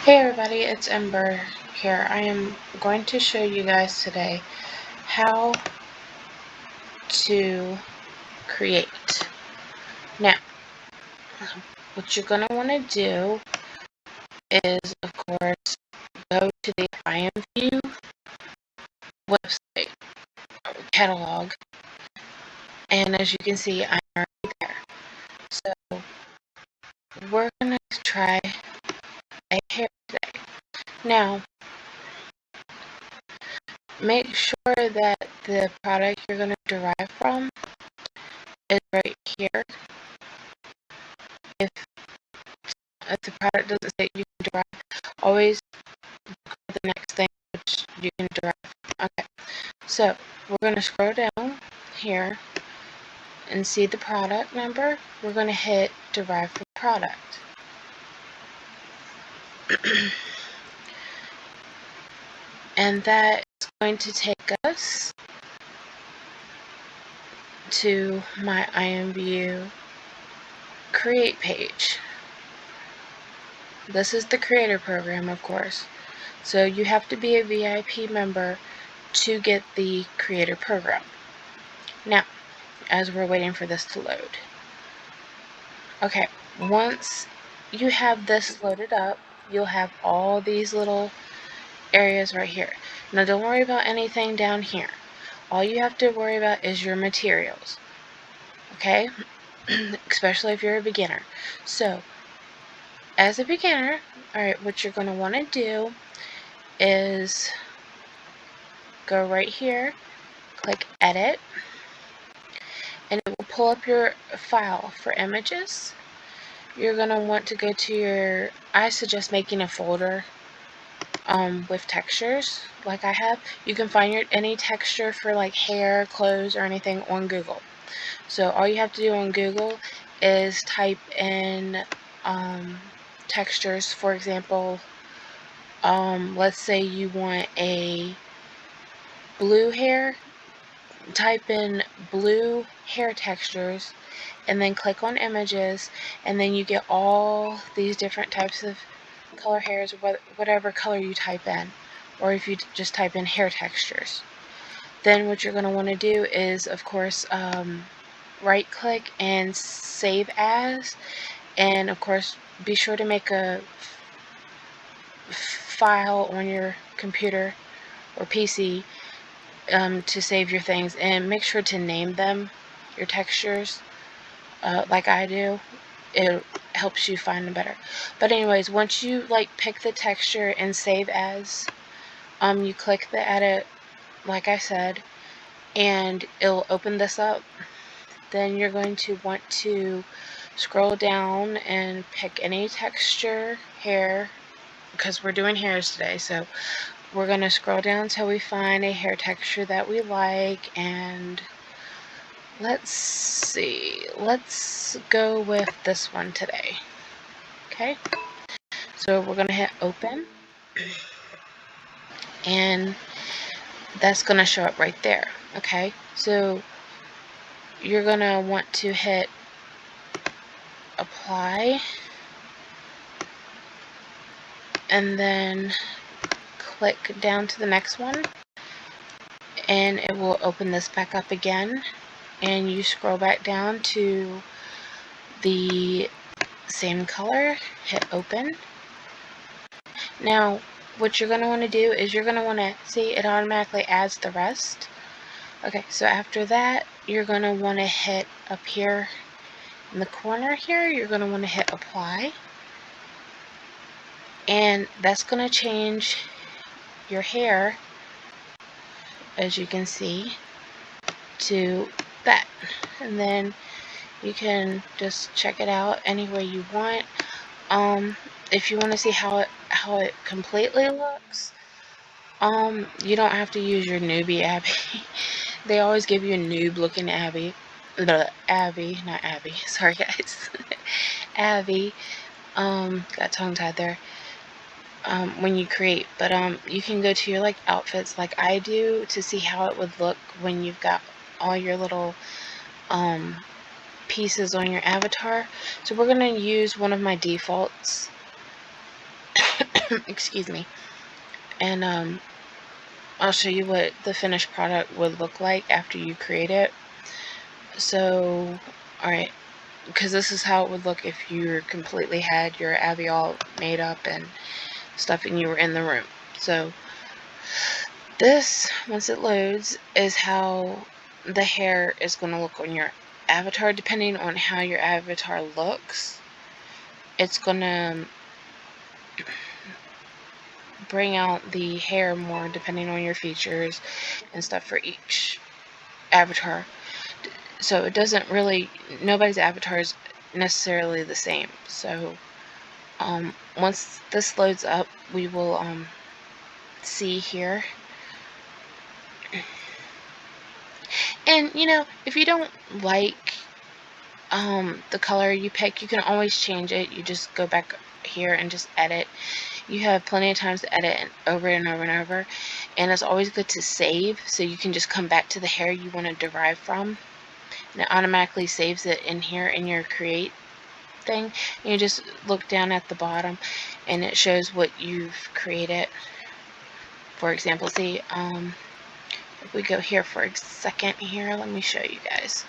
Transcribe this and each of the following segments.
Hey everybody, it's Ember here. I am going to show you guys today how to create. Now, what you're going to want to do is, of course, go to the imvu website catalog, and as you can see, I'm already there. So, we're going to try a hair today. Now, make sure that the product you're going to derive from is right here. If the product doesn't say you can derive, always go to the next thing which you can derive. Okay, so we're going to scroll down here and see the product number. We're going to hit derive from product. And that is going to take us to my imvu create page. This is the creator program, of course. So you have to be a VIP member to get the creator program. Now, as we're waiting for this to load. Okay, once you have this loaded up, you'll have all these little areas right here. Now don't worry about anything down here. All you have to worry about is your materials. Okay? Especially if you're a beginner. So, as a beginner, alright, what you're going to want to do is go right here, click edit, and it will pull up your file for images. You're going to want to go to your, I suggest making a folder with textures like I have. You can find any texture for like hair, clothes, or anything on Google. So all you have to do on Google is type in textures. For example, let's say you want a blue hair, type in blue hair textures and then click on images, and then you get all these different types of color hairs, whatever color you type in, or if you just type in hair textures. Then what you're going to want to do is, of course, right click and save as, and of course be sure to make a file on your computer or PC to save your things, and make sure to name them, your textures, like I do. It helps you find them better. But anyways, once you pick the texture and save as, you click the edit like I said, and it'll open this up. Then you're going to want to scroll down and pick any texture, hair, because we're doing hairs today, so we're going to scroll down until we find a hair texture that we like, and let's see, let's go with this one today. Okay, so we're going to hit open, and that's going to show up right there. Okay, so you're going to want to hit apply, and then click down to the next one, and it will open this back up again, and you scroll back down to the same color, hit open. Now what you're going to want to do is you're going to want to see it automatically adds the rest. Okay, so after that you're going to want to hit up here in the corner here, you're going to want to hit apply, and that's going to change your hair, as you can see, to that. And then you can just check it out any way you want. If you want to see how it completely looks, you don't have to use your newbie Abby. They always give you a noob looking Abby. Abby, not Abby. Sorry guys. Abby. Got tongue tied there. When you create, but you can go to your outfits like I do to see how it would look when you've got all your little pieces on your avatar. So we're going to use one of my defaults. excuse me. And I'll show you what the finished product would look like after you create it. So, alright, because this is how it would look if you completely had your Abby all made up and stuff and you were in the room. So this, once it loads, is how the hair is going to look on your avatar. Depending on how your avatar looks, it's going to bring out the hair more depending on your features and stuff for each avatar. So it doesn't really, nobody's avatar is necessarily the same. So once this loads up, we will see here. And you know, if you don't like the color you pick, you can always change it. You just go back here and just edit. You have plenty of times to edit over and over and over, and it's always good to save, so you can just come back to the hair you want to derive from, and it automatically saves it in here in your create thing. And you just look down at the bottom and it shows what you've created. For example, see, if we go here for a second here, let me show you guys.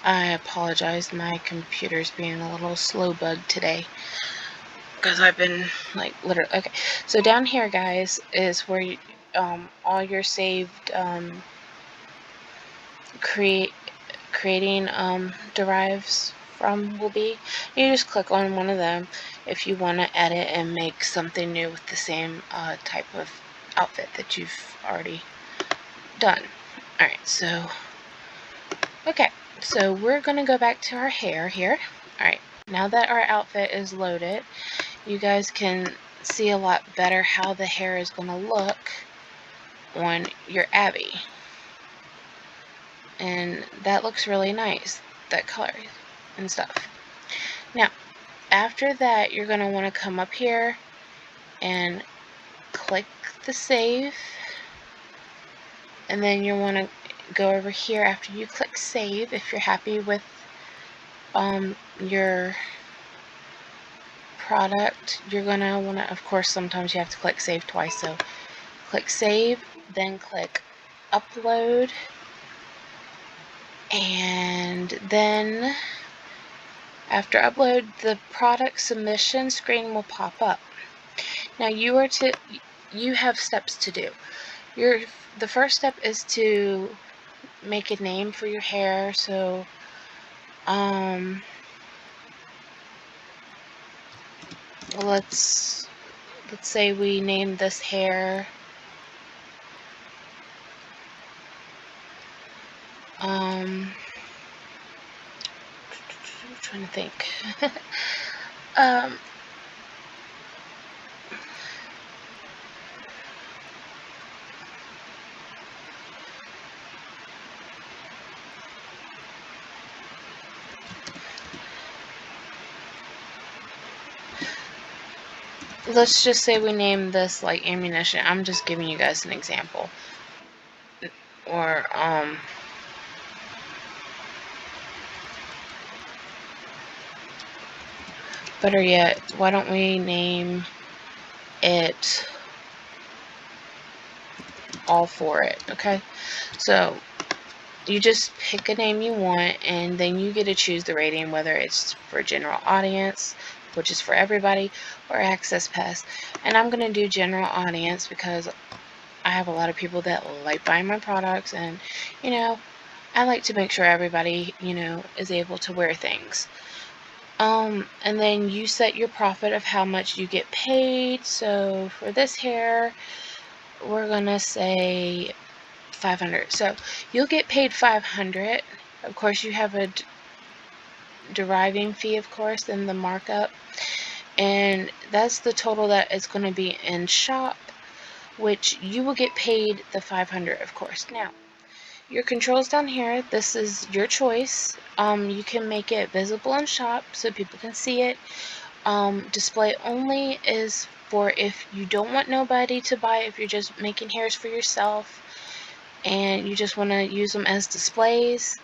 I apologize, my computer's being a little slow bug today because I've been like literally, okay, so down here guys is where you, all your saved creating derives from will be. You just click on one of them if you want to edit and make something new with the same type of outfit that you've already done. Alright, so okay, so we're gonna go back to our hair here. Alright, now that our outfit is loaded, you guys can see a lot better how the hair is gonna look on your Abby. And that looks really nice, that color and stuff. Now, after that, you're gonna wanna come up here and click the save. And then you wanna go over here after you click save if you're happy with your product. You're gonna wanna, of course, sometimes you have to click save twice, so click save, then click upload, and then after upload, the product submission screen will pop up. Now you have steps to do. The first step is to make a name for your hair. So let's say we name this hair I'm trying to think. Let's just say we name this like ammunition. I'm just giving you guys an example. Or better yet, why don't we name it all for it? Okay, so you just pick a name you want, and then you get to choose the rating, whether it's for general audience, which is for everybody, or access pass. And I'm going to do general audience because I have a lot of people that like buying my products, and you know, I like to make sure everybody, you know, is able to wear things. And then you set your profit of how much you get paid. So for this hair, we're gonna say 500. So you'll get paid 500. Of course, you have a deriving fee, of course, and the markup, and that's the total that is going to be in shop, which you will get paid the 500, of course. Now, your controls down here, this is your choice. You can make it visible in shop so people can see it. Display only is for if you don't want nobody to buy, if you're just making hairs for yourself and you just want to use them as displays.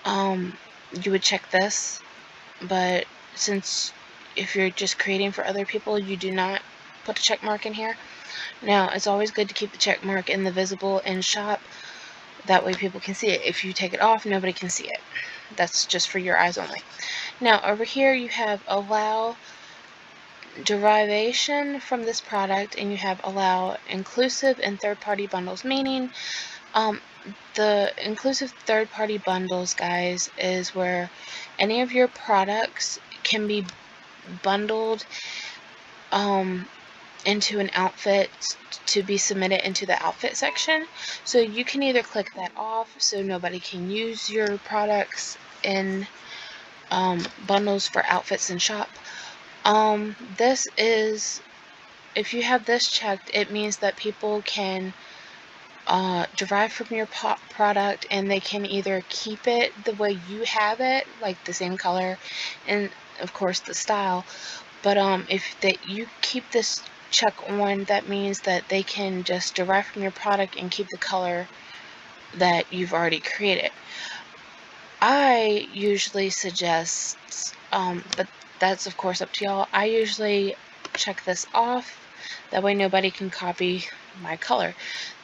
You would check this, but since if you're just creating for other people, you do not put a check mark in here. Now, it's always good to keep the check mark in the visible in shop. That way people can see it. If you take it off, nobody can see it. That's just for your eyes only. Now, over here you have allow derivation from this product, and you have allow inclusive and third-party bundles, meaning the inclusive third-party bundles, guys, is where any of your products can be bundled into an outfit to be submitted into the outfit section. So you can either click that off so nobody can use your products in bundles for outfits in shop. This is, if you have this checked, it means that people can derive from your product, and they can either keep it the way you have it, like the same color and of course the style, but if you keep this check on, that means that they can just derive from your product and keep the color that you've already created. I usually suggest, but that's of course up to y'all, I usually check this off. That way nobody can copy my color.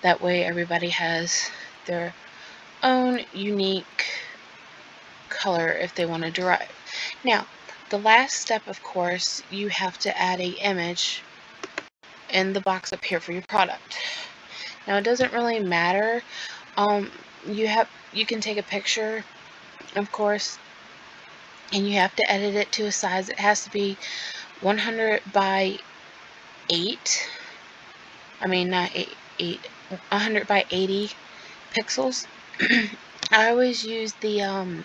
That way everybody has their own unique color if they want to derive. Now, the last step, of course, you have to add an image in the box up here for your product. Now, it doesn't really matter. You can take a picture, of course, and you have to edit it to a size. It has to be 100 by 8. I mean, not 8, 100 by 80 pixels. I always use the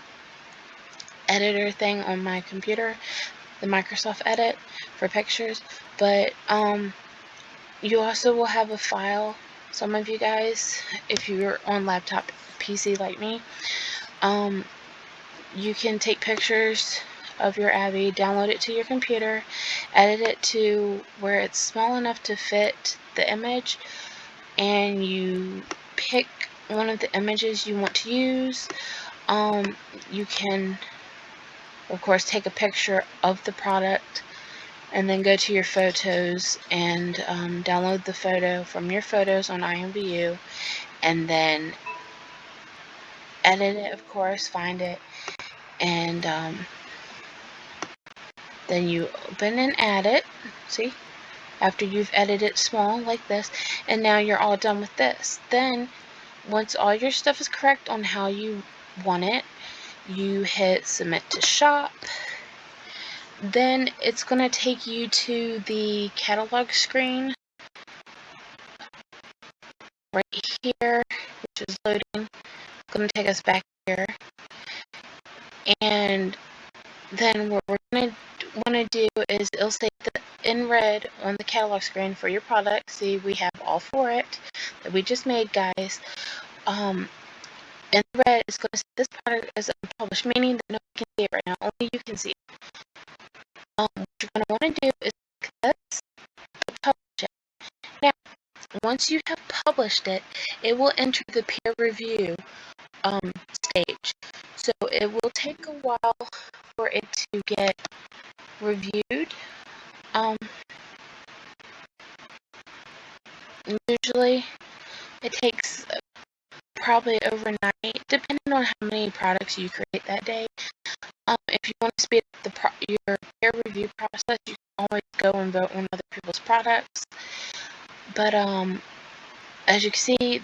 editor thing on my computer, the Microsoft Edit for pictures, but you also will have a file. Some of you guys, if you're on laptop PC like me, you can take pictures of your Abby, download it to your computer, edit it to where it's small enough to fit the image, and you pick one of the images you want to use. You can, of course, take a picture of the product and then go to your photos and download the photo from your photos on imvu, and then edit it, of course, find it, and then you open and add it. See, after you've edited it small like this, and now you're all done with this. Then once all your stuff is correct on how you want it, you hit submit to shop. Then it's going to take you to the catalog screen right here, which is loading. It's going to take us back here, and then what we're going to want to do is it'll say in red on the catalog screen for your product. See, we have all for it that we just made, guys. In red, it's going to say this product is unpublished, meaning that nobody can see it right now. Only you can see it. What you're going to want to do is click this to publish it. Now, once you have published it, it will enter the peer review stage. So it will take a while for it to get reviewed. Usually it takes probably overnight, depending on how many products you create that day. If you want to speed up your peer review process, you can always go and vote on other people's products. But as you can see,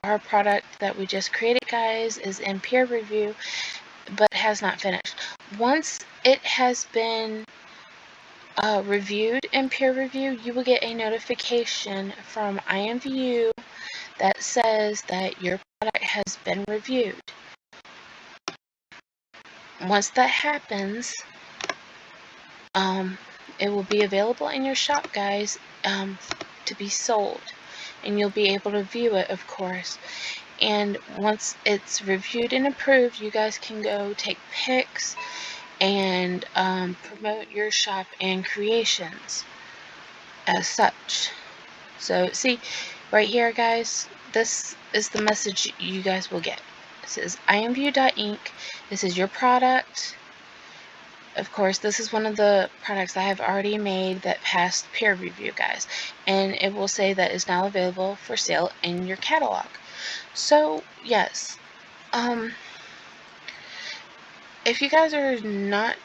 our product that we just created, guys, is in peer review, but has not finished. Once it has been reviewed in peer review, you will get a notification from imvu that says that your product has been reviewed. Once that happens, it will be available in your shop, guys, to be sold, and you'll be able to view it, of course. And once it's reviewed and approved, you guys can go take pics and promote your shop and creations as such. So see right here, guys, this is the message you guys will get. It says imvu.inc. This is your product. of course, this is one of the products I have already made that passed peer review, guys, and it will say that is now available for sale in your catalog. So yes, if you guys are not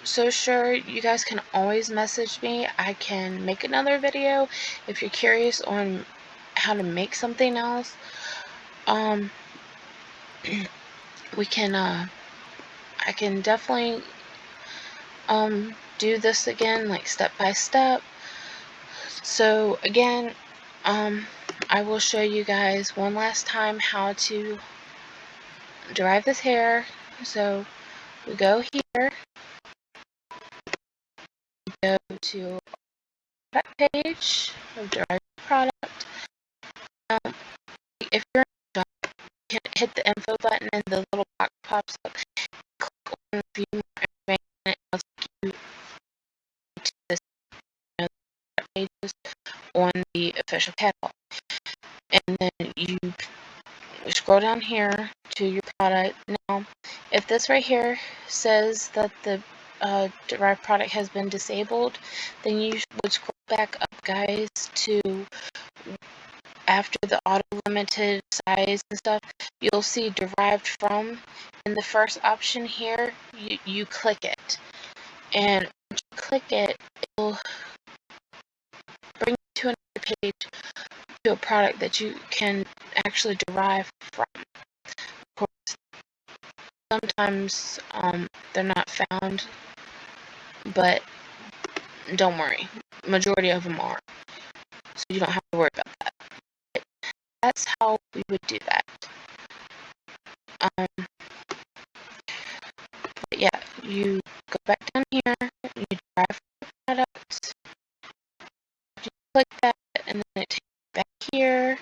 so sure, you guys can always message me. I can make another video if you're curious on how to make something else. We can I can definitely do this again, like step by step. So again, I will show you guys one last time how to derive this hair. So we go here, go to that page of derived product. If you're in, you can hit the info button and the little box pops up. Click on view more information and it'll take you to this pages on the official catalog. And then you scroll down here to your product. Now, if this right here says that the derived product has been disabled, then you would scroll back up, guys, to after the auto limited size and stuff. You'll see derived from, and the first option here, you click it, and once you click it, it'll bring you to another page to a product that you can actually derive from. Of course, sometimes they're not found, but don't worry, majority of them are, so you don't have to worry about that. But that's how we would do that. But yeah, you go back down here, you derive the product, you click that, and then it takes you back here,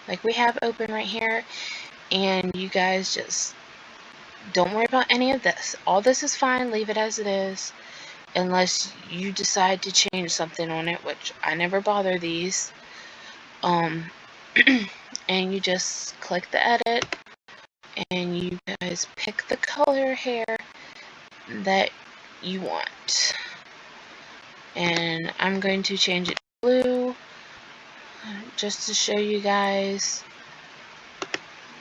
like we have open right here, and you guys just don't worry about any of this. All this is fine, leave it as it is, unless you decide to change something on it, which I never bother these. And you just click the edit, and you guys pick the color hair that you want. And I'm going to change it to blue, just to show you guys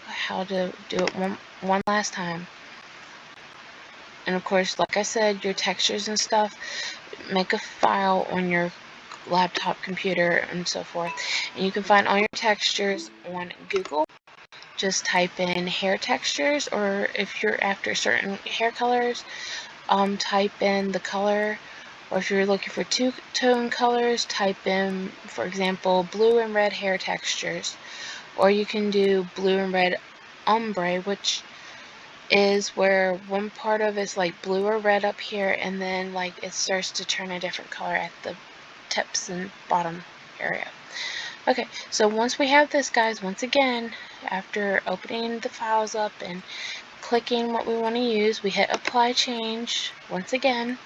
how to do it one last time. And of course, like I said, your textures and stuff, make a file on your laptop, computer, and so forth. And you can find all your textures on Google. Just type in hair textures, or if you're after certain hair colors, type in the color. Or if you're looking for two-tone colors, type in, for example, blue and red hair textures. Or you can do blue and red ombre, which is where one part of it's like blue or red up here, and then like it starts to turn a different color at the tips and bottom area. Okay, so once we have this, guys, once again, after opening the files up and clicking what we want to use, we hit apply change once again,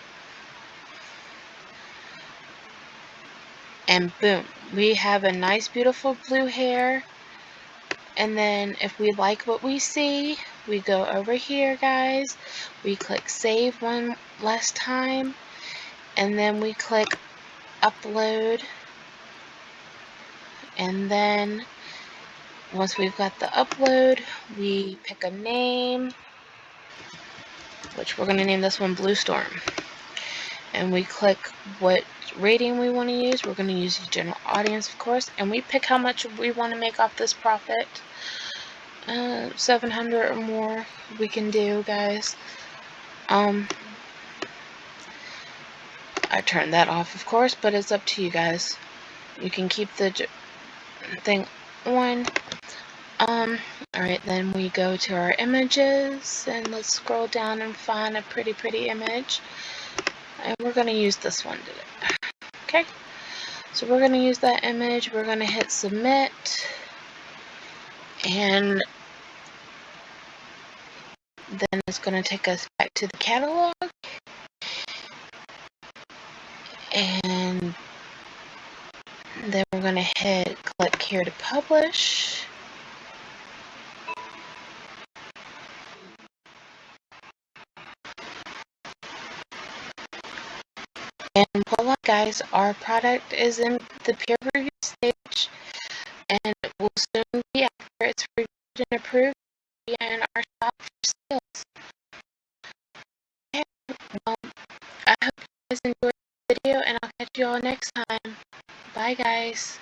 and boom, we have a nice beautiful blue hair. And then if we like what we see, we go over here, guys, we click save one last time, and then we click upload. And then once we've got the upload, we pick a name, which we're going to name this one Blue Storm. And we click what rating we want to use. We're going to use the general audience, of course, and we pick how much we want to make off this profit. 700 or more we can do, guys. I turned that off, of course, but it's up to you guys. You can keep the thing on. Alright, then we go to our images, and let's scroll down and find a pretty image. And we're going to use this one today. Okay, so we're going to use that image. We're going to hit submit, and then it's going to take us back to the catalog, and then we're going to hit click here to publish. guys, our product is in the peer review stage and will soon be after it's reviewed and approved in our shop for sales. Okay, well, I hope you guys enjoyed the video, and I'll catch you all next time. Bye, guys.